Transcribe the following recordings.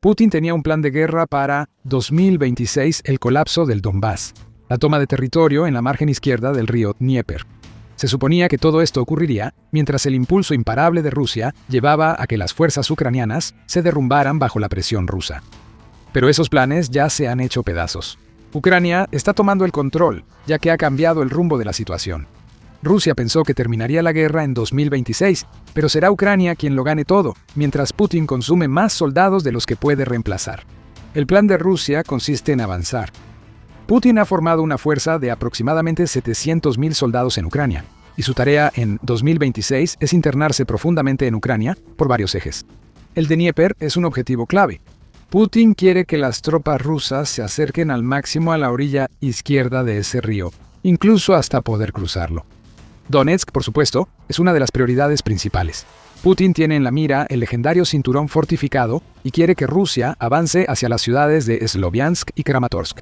Putin tenía un plan de guerra para 2026, el colapso del Donbass, la toma de territorio en la margen izquierda del río Dnieper. Se suponía que todo esto ocurriría mientras el impulso imparable de Rusia llevaba a que las fuerzas ucranianas se derrumbaran bajo la presión rusa. Pero esos planes ya se han hecho pedazos. Ucrania está tomando el control, ya que ha cambiado el rumbo de la situación. Rusia pensó que terminaría la guerra en 2026, pero será Ucrania quien lo gane todo, mientras Putin consume más soldados de los que puede reemplazar. El plan de Rusia consiste en avanzar. Putin ha formado una fuerza de aproximadamente 700.000 soldados en Ucrania, y su tarea en 2026 es internarse profundamente en Ucrania por varios ejes. El de Dnieper es un objetivo clave. Putin quiere que las tropas rusas se acerquen al máximo a la orilla izquierda de ese río, incluso hasta poder cruzarlo. Donetsk, por supuesto, es una de las prioridades principales. Putin tiene en la mira el legendario cinturón fortificado y quiere que Rusia avance hacia las ciudades de Sloviansk y Kramatorsk.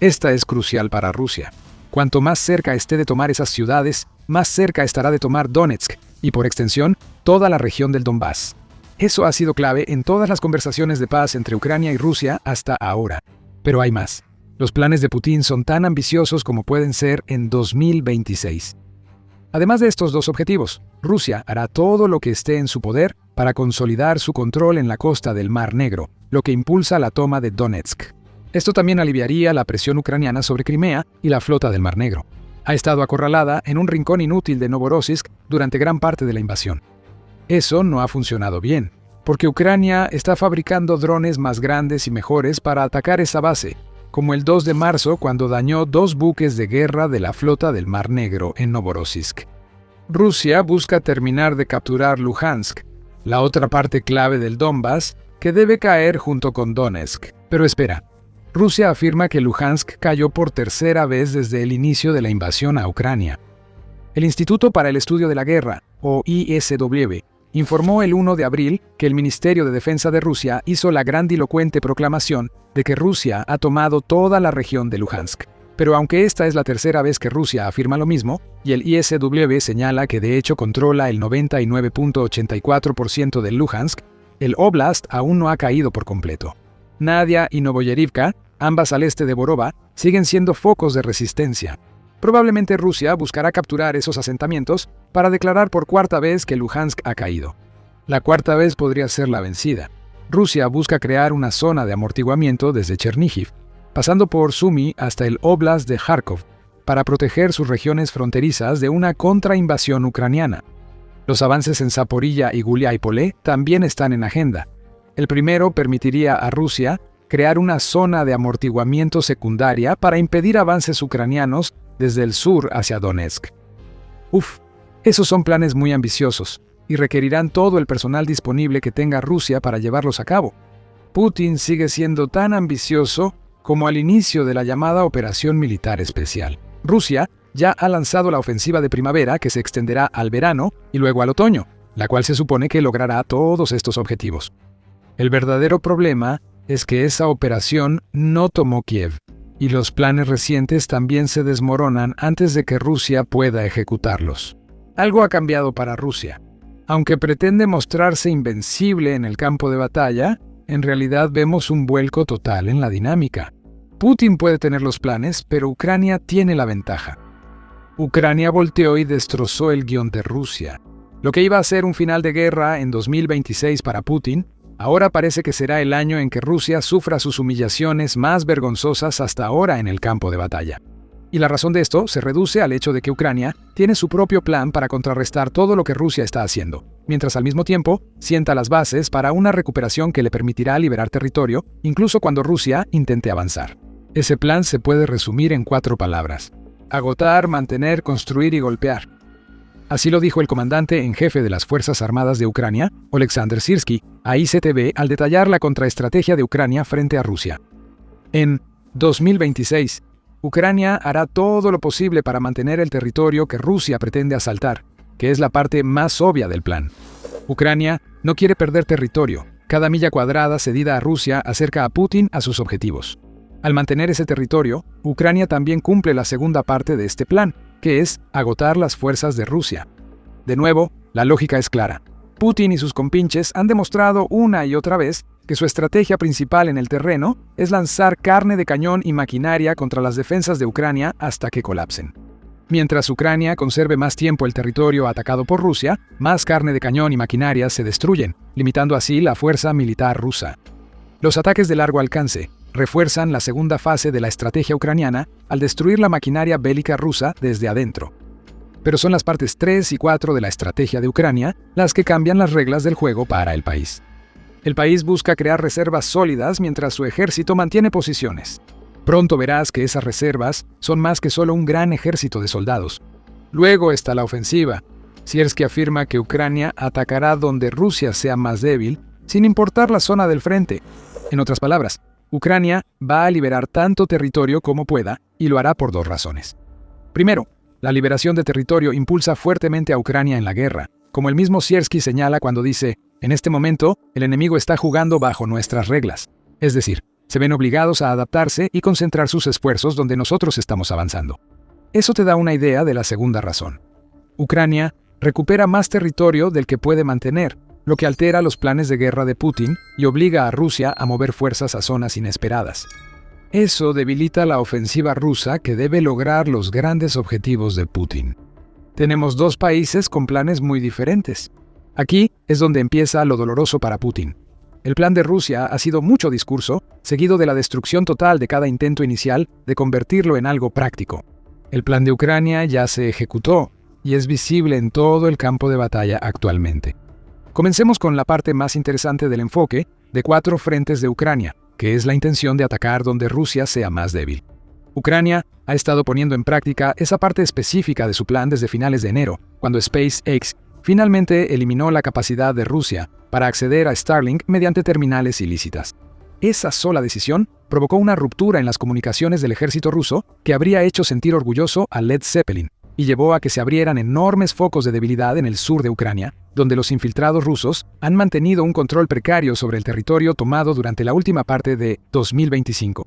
Esta es crucial para Rusia. Cuanto más cerca esté de tomar esas ciudades, más cerca estará de tomar Donetsk y, por extensión, toda la región del Donbass. Eso ha sido clave en todas las conversaciones de paz entre Ucrania y Rusia hasta ahora. Pero hay más. Los planes de Putin son tan ambiciosos como pueden ser en 2026. Además de estos dos objetivos, Rusia hará todo lo que esté en su poder para consolidar su control en la costa del Mar Negro, lo que impulsa la toma de Donetsk. Esto también aliviaría la presión ucraniana sobre Crimea y la flota del Mar Negro. Ha estado acorralada en un rincón inútil de Novorossiysk durante gran parte de la invasión. Eso no ha funcionado bien, porque Ucrania está fabricando drones más grandes y mejores para atacar esa base, como el 2 de marzo cuando dañó 2 buques de guerra de la flota del Mar Negro en Novorossiysk. Rusia busca terminar de capturar Luhansk, la otra parte clave del Donbass, que debe caer junto con Donetsk. Pero espera, Rusia afirma que Luhansk cayó por tercera vez desde el inicio de la invasión a Ucrania. El Instituto para el Estudio de la Guerra, o ISW, informó el 1 de abril que el Ministerio de Defensa de Rusia hizo la grandilocuente proclamación de que Rusia ha tomado toda la región de Luhansk. Pero aunque esta es la tercera vez que Rusia afirma lo mismo, y el ISW señala que de hecho controla el 99.84% del Luhansk, el Oblast aún no ha caído por completo. Nadia y Novoyerivka, ambas al este de Borova, siguen siendo focos de resistencia. Probablemente Rusia buscará capturar esos asentamientos para declarar por cuarta vez que Luhansk ha caído. La cuarta vez podría ser la vencida. Rusia busca crear una zona de amortiguamiento desde Chernihiv, pasando por Sumy hasta el Oblast de Kharkov, para proteger sus regiones fronterizas de una contrainvasión ucraniana. Los avances en Zaporilla y Guliáipole también están en agenda. El primero permitiría a Rusia crear una zona de amortiguamiento secundaria para impedir avances ucranianos desde el sur hacia Donetsk. Esos son planes muy ambiciosos y requerirán todo el personal disponible que tenga Rusia para llevarlos a cabo. Putin sigue siendo tan ambicioso como al inicio de la llamada Operación Militar Especial. Rusia ya ha lanzado la ofensiva de primavera que se extenderá al verano y luego al otoño, la cual se supone que logrará todos estos objetivos. El verdadero problema es que esa operación no tomó Kiev, y los planes recientes también se desmoronan antes de que Rusia pueda ejecutarlos. Algo ha cambiado para Rusia. Aunque pretende mostrarse invencible en el campo de batalla, en realidad vemos un vuelco total en la dinámica. Putin puede tener los planes, pero Ucrania tiene la ventaja. Ucrania volteó y destrozó el guión de Rusia. Lo que iba a ser un final de guerra en 2026 para Putin, ahora parece que será el año en que Rusia sufra sus humillaciones más vergonzosas hasta ahora en el campo de batalla. Y la razón de esto se reduce al hecho de que Ucrania tiene su propio plan para contrarrestar todo lo que Rusia está haciendo, mientras al mismo tiempo sienta las bases para una recuperación que le permitirá liberar territorio, incluso cuando Rusia intente avanzar. Ese plan se puede resumir en 4 palabras: agotar, mantener, construir y golpear. Así lo dijo el comandante en jefe de las Fuerzas Armadas de Ucrania, Oleksandr Syrskyi, a ICTV al detallar la contraestrategia de Ucrania frente a Rusia. En 2026, Ucrania hará todo lo posible para mantener el territorio que Rusia pretende asaltar, que es la parte más obvia del plan. Ucrania no quiere perder territorio. Cada milla cuadrada cedida a Rusia acerca a Putin a sus objetivos. Al mantener ese territorio, Ucrania también cumple la segunda parte de este plan, que es agotar las fuerzas de Rusia. De nuevo, la lógica es clara. Putin y sus compinches han demostrado una y otra vez que su estrategia principal en el terreno es lanzar carne de cañón y maquinaria contra las defensas de Ucrania hasta que colapsen. Mientras Ucrania conserve más tiempo el territorio atacado por Rusia, más carne de cañón y maquinaria se destruyen, limitando así la fuerza militar rusa. Los ataques de largo alcance refuerzan la segunda fase de la estrategia ucraniana al destruir la maquinaria bélica rusa desde adentro. Pero son las partes 3 y 4 de la estrategia de Ucrania las que cambian las reglas del juego para el país. El país busca crear reservas sólidas mientras su ejército mantiene posiciones. Pronto verás que esas reservas son más que solo un gran ejército de soldados. Luego está la ofensiva. Siersky afirma que Ucrania atacará donde Rusia sea más débil, sin importar la zona del frente. En otras palabras, Ucrania va a liberar tanto territorio como pueda, y lo hará por 2 razones. Primero, la liberación de territorio impulsa fuertemente a Ucrania en la guerra, como el mismo Siersky señala cuando dice: en este momento, el enemigo está jugando bajo nuestras reglas. Es decir, se ven obligados a adaptarse y concentrar sus esfuerzos donde nosotros estamos avanzando. Eso te da una idea de la segunda razón. Ucrania recupera más territorio del que puede mantener, lo que altera los planes de guerra de Putin y obliga a Rusia a mover fuerzas a zonas inesperadas. Eso debilita la ofensiva rusa que debe lograr los grandes objetivos de Putin. Tenemos 2 países con planes muy diferentes. Aquí es donde empieza lo doloroso para Putin. El plan de Rusia ha sido mucho discurso, seguido de la destrucción total de cada intento inicial de convertirlo en algo práctico. El plan de Ucrania ya se ejecutó y es visible en todo el campo de batalla actualmente. Comencemos con la parte más interesante del enfoque de 4 frentes de Ucrania, que es la intención de atacar donde Rusia sea más débil. Ucrania ha estado poniendo en práctica esa parte específica de su plan desde finales de enero, cuando SpaceX finalmente eliminó la capacidad de Rusia para acceder a Starlink mediante terminales ilícitas. Esa sola decisión provocó una ruptura en las comunicaciones del ejército ruso que habría hecho sentir orgulloso a Led Zeppelin y llevó a que se abrieran enormes focos de debilidad en el sur de Ucrania, donde los infiltrados rusos han mantenido un control precario sobre el territorio tomado durante la última parte de 2025.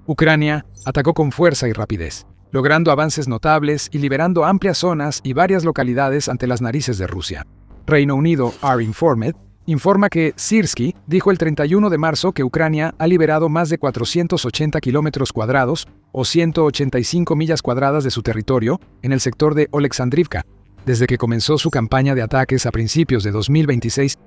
Ucrania atacó con fuerza y rapidez, logrando avances notables y liberando amplias zonas y varias localidades ante las narices de Rusia. Reino Unido, R-Informed, informa que Siersky dijo el 31 de marzo que Ucrania ha liberado más de 480 kilómetros cuadrados o 185 millas cuadradas de su territorio en el sector de Oleksandrivka, desde que comenzó su campaña de ataques a principios de 2026.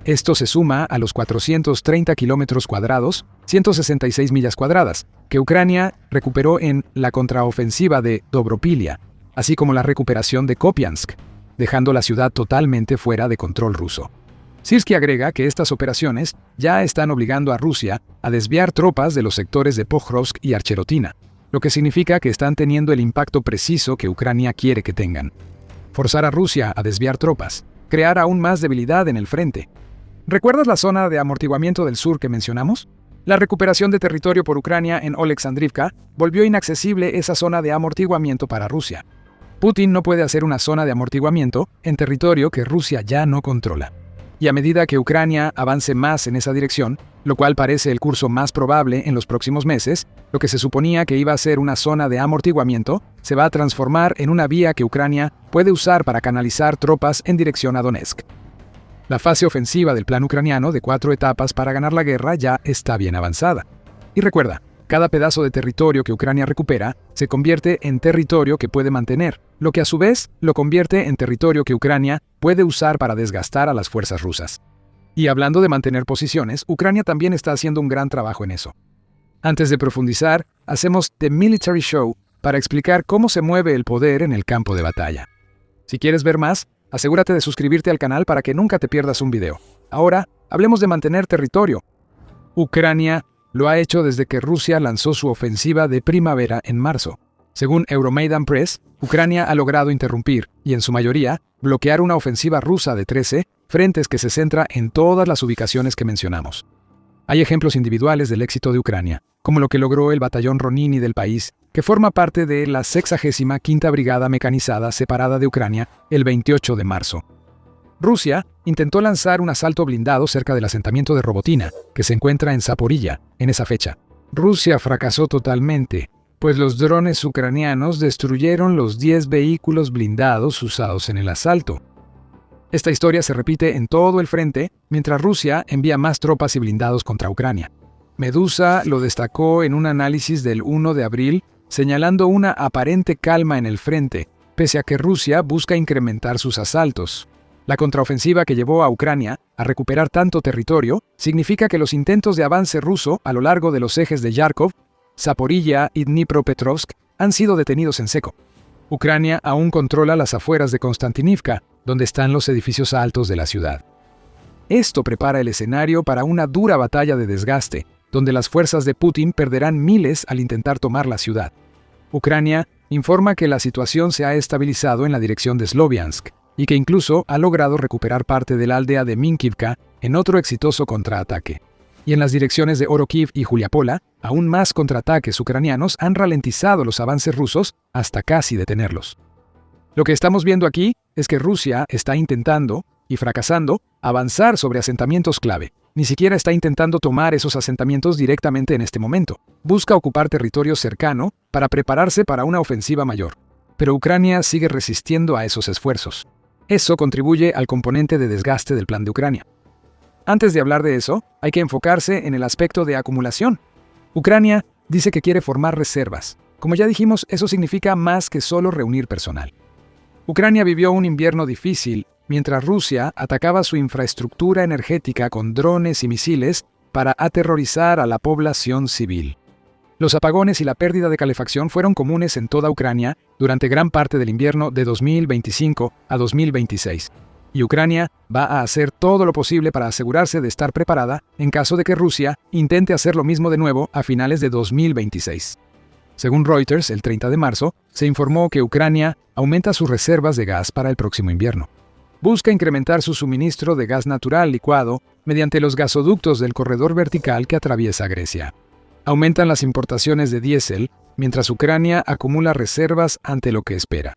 Esto se suma a los 430 kilómetros cuadrados, 166 millas cuadradas, que Ucrania recuperó en la contraofensiva de Dobropilia, así como la recuperación de Kopiansk, dejando la ciudad totalmente fuera de control ruso. Siersky agrega que estas operaciones ya están obligando a Rusia a desviar tropas de los sectores de Pokrovsk y Archerotina, lo que significa que están teniendo el impacto preciso que Ucrania quiere que tengan. Forzar a Rusia a desviar tropas, crear aún más debilidad en el frente. ¿Recuerdas la zona de amortiguamiento del sur que mencionamos? La recuperación de territorio por Ucrania en Oleksandrivka volvió inaccesible esa zona de amortiguamiento para Rusia. Putin no puede hacer una zona de amortiguamiento en territorio que Rusia ya no controla. Y a medida que Ucrania avance más en esa dirección, lo cual parece el curso más probable en los próximos meses, lo que se suponía que iba a ser una zona de amortiguamiento se va a transformar en una vía que Ucrania puede usar para canalizar tropas en dirección a Donetsk. La fase ofensiva del plan ucraniano de 4 etapas para ganar la guerra ya está bien avanzada. Y recuerda, cada pedazo de territorio que Ucrania recupera se convierte en territorio que puede mantener, lo que a su vez lo convierte en territorio que Ucrania puede usar para desgastar a las fuerzas rusas. Y hablando de mantener posiciones, Ucrania también está haciendo un gran trabajo en eso. Antes de profundizar, hacemos The Military Show para explicar cómo se mueve el poder en el campo de batalla. Si quieres ver más, asegúrate de suscribirte al canal para que nunca te pierdas un video. Ahora, hablemos de mantener territorio. Ucrania lo ha hecho desde que Rusia lanzó su ofensiva de primavera en marzo. Según Euromaidan Press, Ucrania ha logrado interrumpir, y en su mayoría, bloquear una ofensiva rusa de 13 frentes que se centra en todas las ubicaciones que mencionamos. Hay ejemplos individuales del éxito de Ucrania, como lo que logró el batallón Ronini del país, que forma parte de la 65ª Brigada Mecanizada separada de Ucrania el 28 de marzo. Rusia intentó lanzar un asalto blindado cerca del asentamiento de Robotina, que se encuentra en Zaporilla, en esa fecha. Rusia fracasó totalmente, pues los drones ucranianos destruyeron los 10 vehículos blindados usados en el asalto. Esta historia se repite en todo el frente, mientras Rusia envía más tropas y blindados contra Ucrania. Medusa lo destacó en un análisis del 1 de abril, señalando una aparente calma en el frente, pese a que Rusia busca incrementar sus asaltos. La contraofensiva que llevó a Ucrania a recuperar tanto territorio significa que los intentos de avance ruso a lo largo de los ejes de Yarkov, Zaporilla y Dnipropetrovsk han sido detenidos en seco. Ucrania aún controla las afueras de Konstantinivka, donde están los edificios altos de la ciudad. Esto prepara el escenario para una dura batalla de desgaste, donde las fuerzas de Putin perderán miles al intentar tomar la ciudad. Ucrania informa que la situación se ha estabilizado en la dirección de Sloviansk y que incluso ha logrado recuperar parte de la aldea de Minkivka en otro exitoso contraataque. Y en las direcciones de Orokhiv y Juliapola, aún más contraataques ucranianos han ralentizado los avances rusos hasta casi detenerlos. Lo que estamos viendo aquí es que Rusia está intentando, y fracasando, avanzar sobre asentamientos clave. Ni siquiera está intentando tomar esos asentamientos directamente en este momento. Busca ocupar territorio cercano para prepararse para una ofensiva mayor. Pero Ucrania sigue resistiendo a esos esfuerzos. Eso contribuye al componente de desgaste del plan de Ucrania. Antes de hablar de eso, hay que enfocarse en el aspecto de acumulación. Ucrania dice que quiere formar reservas. Como ya dijimos, eso significa más que solo reunir personal. Ucrania vivió un invierno difícil, mientras Rusia atacaba su infraestructura energética con drones y misiles para aterrorizar a la población civil. Los apagones y la pérdida de calefacción fueron comunes en toda Ucrania durante gran parte del invierno de 2025 a 2026. Y Ucrania va a hacer todo lo posible para asegurarse de estar preparada en caso de que Rusia intente hacer lo mismo de nuevo a finales de 2026. Según Reuters, el 30 de marzo, se informó que Ucrania aumenta sus reservas de gas para el próximo invierno. Busca incrementar su suministro de gas natural licuado mediante los gasoductos del corredor vertical que atraviesa Grecia. Aumentan las importaciones de diésel, mientras Ucrania acumula reservas ante lo que espera.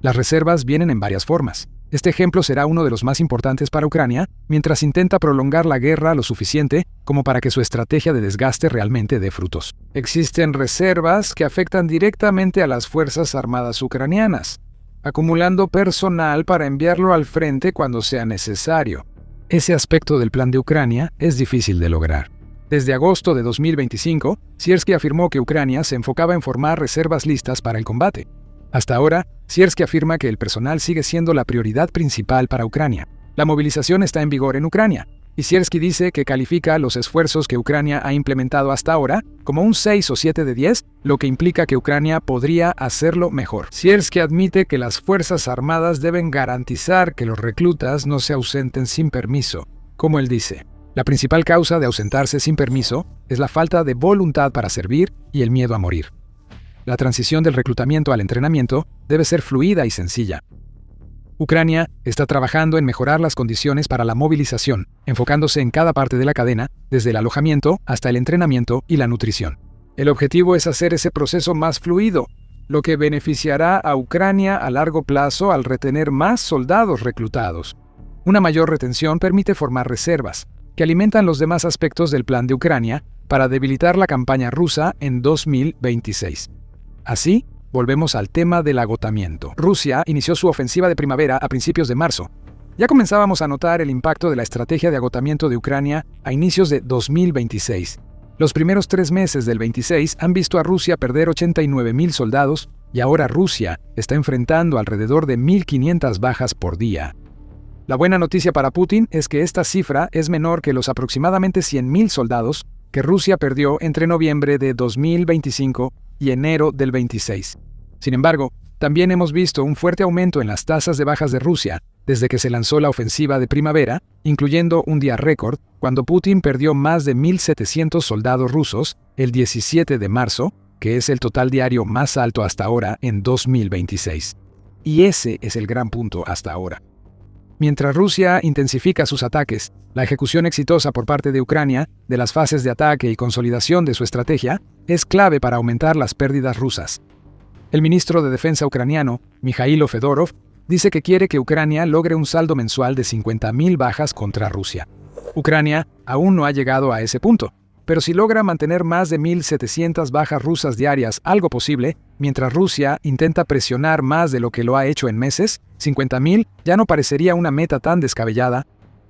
Las reservas vienen en varias formas. Este ejemplo será uno de los más importantes para Ucrania, mientras intenta prolongar la guerra lo suficiente como para que su estrategia de desgaste realmente dé frutos. Existen reservas que afectan directamente a las Fuerzas Armadas ucranianas, acumulando personal para enviarlo al frente cuando sea necesario. Ese aspecto del plan de Ucrania es difícil de lograr. Desde agosto de 2025, Siersky afirmó que Ucrania se enfocaba en formar reservas listas para el combate. Hasta ahora, Siersky afirma que el personal sigue siendo la prioridad principal para Ucrania. La movilización está en vigor en Ucrania, y Siersky dice que califica los esfuerzos que Ucrania ha implementado hasta ahora como un 6 o 7 de 10, lo que implica que Ucrania podría hacerlo mejor. Siersky admite que las Fuerzas Armadas deben garantizar que los reclutas no se ausenten sin permiso. Como él dice, la principal causa de ausentarse sin permiso es la falta de voluntad para servir y el miedo a morir. La transición del reclutamiento al entrenamiento debe ser fluida y sencilla. Ucrania está trabajando en mejorar las condiciones para la movilización, enfocándose en cada parte de la cadena, desde el alojamiento hasta el entrenamiento y la nutrición. El objetivo es hacer ese proceso más fluido, lo que beneficiará a Ucrania a largo plazo al retener más soldados reclutados. Una mayor retención permite formar reservas, que alimentan los demás aspectos del plan de Ucrania para debilitar la campaña rusa en 2026. Así, volvemos al tema del agotamiento. Rusia inició su ofensiva de primavera a principios de marzo. Ya comenzábamos a notar el impacto de la estrategia de agotamiento de Ucrania a inicios de 2026. Los primeros 3 meses del 26 han visto a Rusia perder 89,000 soldados y ahora Rusia está enfrentando alrededor de 1,500 bajas por día. La buena noticia para Putin es que esta cifra es menor que los aproximadamente 100,000 soldados que Rusia perdió entre noviembre de 2025 y enero del 26. Sin embargo, también hemos visto un fuerte aumento en las tasas de bajas de Rusia desde que se lanzó la ofensiva de primavera, incluyendo un día récord, cuando Putin perdió más de 1,700 soldados rusos el 17 de marzo, que es el total diario más alto hasta ahora en 2026. Y ese es el gran punto hasta ahora. Mientras Rusia intensifica sus ataques, la ejecución exitosa por parte de Ucrania de las fases de ataque y consolidación de su estrategia es clave para aumentar las pérdidas rusas. El ministro de Defensa ucraniano, Mikhailo Fedorov, dice que quiere que Ucrania logre un saldo mensual de 50,000 bajas contra Rusia. Ucrania aún no ha llegado a ese punto, pero si logra mantener más de 1.700 bajas rusas diarias, algo posible, mientras Rusia intenta presionar más de lo que lo ha hecho en meses, 50.000 ya no parecería una meta tan descabellada.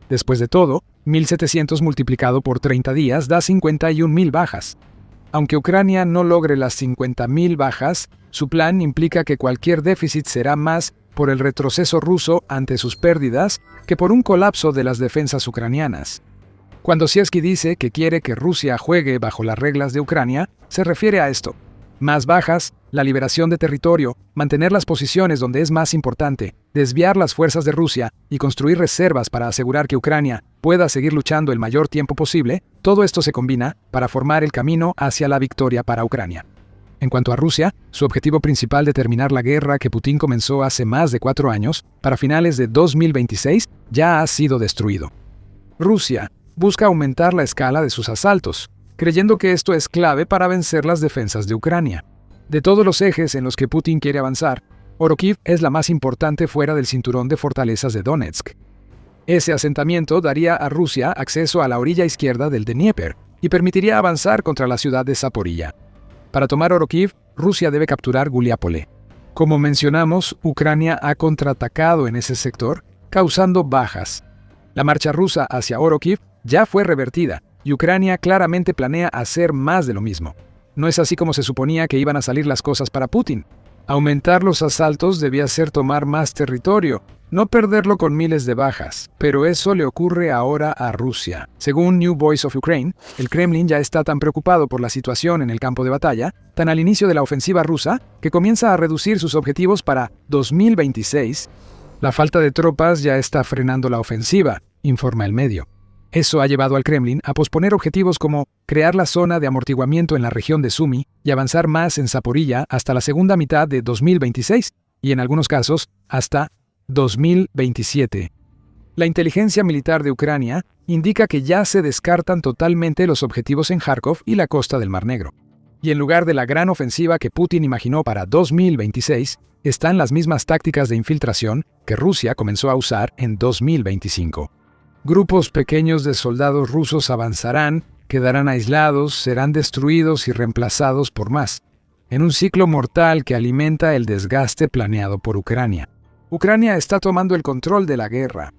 Después de todo, 1.700 multiplicado por 30 días da 51.000 bajas. Aunque Ucrania no logre las 50.000 bajas, su plan implica que cualquier déficit será más por el retroceso ruso ante sus pérdidas que por un colapso de las defensas ucranianas. Cuando Siersky dice que quiere que Rusia juegue bajo las reglas de Ucrania, se refiere a esto: más bajas, la liberación de territorio, mantener las posiciones donde es más importante, desviar las fuerzas de Rusia y construir reservas para asegurar que Ucrania pueda seguir luchando el mayor tiempo posible. Todo esto se combina para formar el camino hacia la victoria para Ucrania. En cuanto a Rusia, su objetivo principal de terminar la guerra que Putin comenzó hace más de 4 años, para finales de 2026, ya ha sido destruido. Rusia busca aumentar la escala de sus asaltos, creyendo que esto es clave para vencer las defensas de Ucrania. De todos los ejes en los que Putin quiere avanzar, Orokhiv es la más importante fuera del cinturón de fortalezas de Donetsk. Ese asentamiento daría a Rusia acceso a la orilla izquierda del Dnieper y permitiría avanzar contra la ciudad de Zaporilla. Para tomar Orokhiv, Rusia debe capturar Guliápole. Como mencionamos, Ucrania ha contraatacado en ese sector, causando bajas. La marcha rusa hacia Orokhiv ya fue revertida, y Ucrania claramente planea hacer más de lo mismo. No es así como se suponía que iban a salir las cosas para Putin. Aumentar los asaltos debía ser tomar más territorio, no perderlo con miles de bajas, pero eso le ocurre ahora a Rusia. Según New Voice of Ukraine, el Kremlin ya está tan preocupado por la situación en el campo de batalla, tan al inicio de la ofensiva rusa, que comienza a reducir sus objetivos para 2026. La falta de tropas ya está frenando la ofensiva, informa el medio. Eso ha llevado al Kremlin a posponer objetivos como crear la zona de amortiguamiento en la región de Sumy y avanzar más en Zaporilla hasta la segunda mitad de 2026, y en algunos casos hasta 2027. La inteligencia militar de Ucrania indica que ya se descartan totalmente los objetivos en Kharkov y la costa del Mar Negro. Y en lugar de la gran ofensiva que Putin imaginó para 2026, están las mismas tácticas de infiltración que Rusia comenzó a usar en 2025. Grupos pequeños de soldados rusos avanzarán, quedarán aislados, serán destruidos y reemplazados por más, en un ciclo mortal que alimenta el desgaste planeado por Ucrania. Ucrania está tomando el control de la guerra.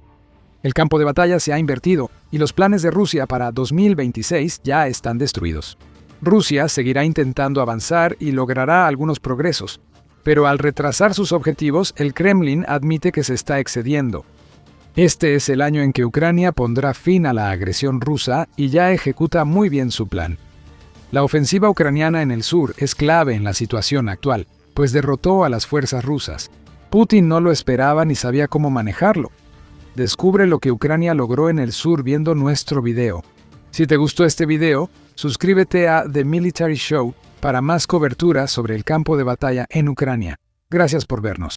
El campo de batalla se ha invertido y los planes de Rusia para 2026 ya están destruidos. Rusia seguirá intentando avanzar y logrará algunos progresos, pero al retrasar sus objetivos, el Kremlin admite que se está excediendo. Este es el año en que Ucrania pondrá fin a la agresión rusa y ya ejecuta muy bien su plan. La ofensiva ucraniana en el sur es clave en la situación actual, pues derrotó a las fuerzas rusas. Putin no lo esperaba ni sabía cómo manejarlo. Descubre lo que Ucrania logró en el sur viendo nuestro video. Si te gustó este video, suscríbete a The Military Show para más cobertura sobre el campo de batalla en Ucrania. Gracias por vernos.